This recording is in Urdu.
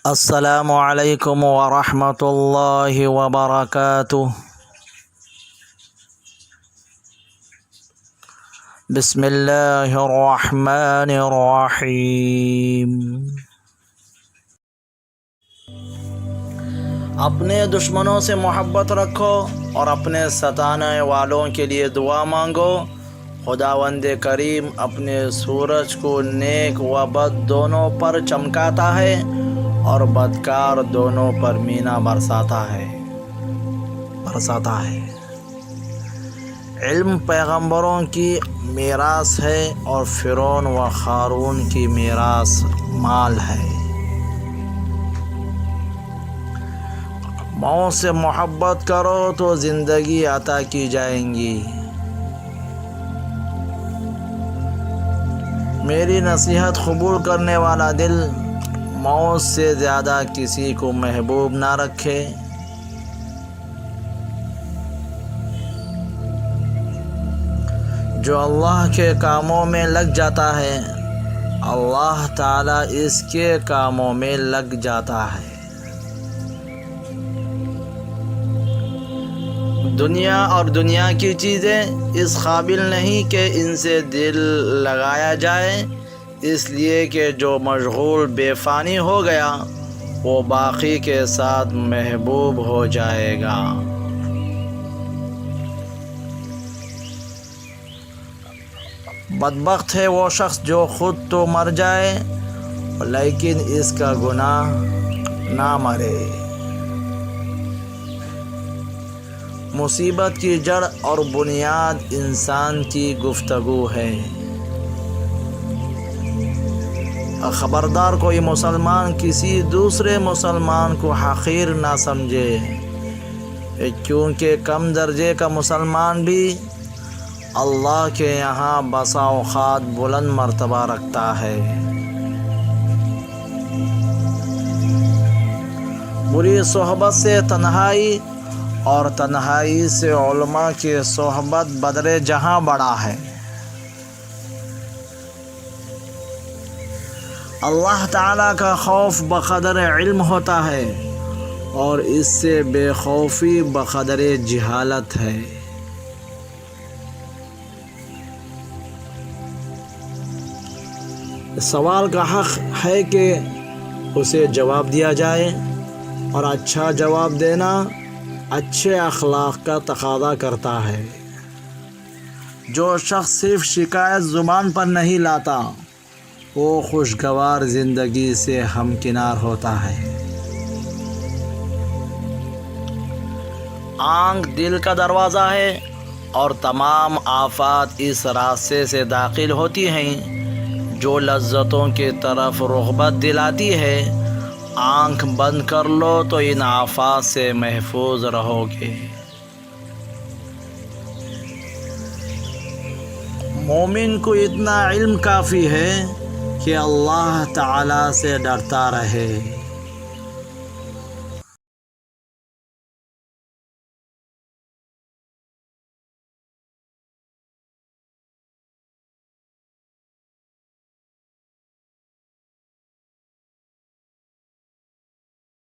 السلام علیکم ورحمۃ اللہ وبرکاتہ۔ بسم اللہ الرحمن الرحیم۔ اپنے دشمنوں سے محبت رکھو اور اپنے ستانے والوں کے لیے دعا مانگو۔ خداوند کریم اپنے سورج کو نیک و بد دونوں پر چمکاتا ہے اور بدکار دونوں پر مینا برساتا ہے۔ علم پیغمبروں کی میراث ہے اور فرعون و قارون کی میراث مال ہے۔ موت سے محبت کرو تو زندگی عطا کی جائیں گی۔ میری نصیحت قبول کرنے والا دل موت سے زیادہ کسی کو محبوب نہ رکھے۔ جو اللہ کے کاموں میں لگ جاتا ہے اللہ تعالیٰ اس کے کاموں میں لگ جاتا ہے۔ دنیا اور دنیا کی چیزیں اس قابل نہیں کہ ان سے دل لگایا جائے، اس لیے کہ جو مشغول بے فانی ہو گیا وہ باقی کے ساتھ محبوب ہو جائے گا۔ بدبخت ہے وہ شخص جو خود تو مر جائے لیکن اس کا گناہ نہ مرے۔ مصیبت کی جڑ اور بنیاد انسان کی گفتگو ہے۔ خبردار کوئی مسلمان کسی دوسرے مسلمان کو حقیر نہ سمجھے، کیونکہ کم درجے کا مسلمان بھی اللہ کے یہاں بسا اوقات بلند مرتبہ رکھتا ہے۔ بری صحبت سے تنہائی اور تنہائی سے علماء کی صحبت بدر جہاں بڑا ہے۔ اللہ تعالیٰ کا خوف بقدر علم ہوتا ہے اور اس سے بے خوفی بقدر جہالت ہے۔ سوال کا حق ہے کہ اسے جواب دیا جائے اور اچھا جواب دینا اچھے اخلاق کا تقاضا کرتا ہے۔ جو شخص صرف شکایت زبان پر نہیں لاتا وہ خوشگوار زندگی سے ہمکنار ہوتا ہے۔ آنکھ دل کا دروازہ ہے اور تمام آفات اس راستے سے داخل ہوتی ہیں۔ جو لذتوں کی طرف رغبت دلاتی ہے آنکھ بند کر لو تو ان آفات سے محفوظ رہو گے۔ مومن کو اتنا علم کافی ہے کہ اللہ تعالیٰ سے ڈرتا رہے۔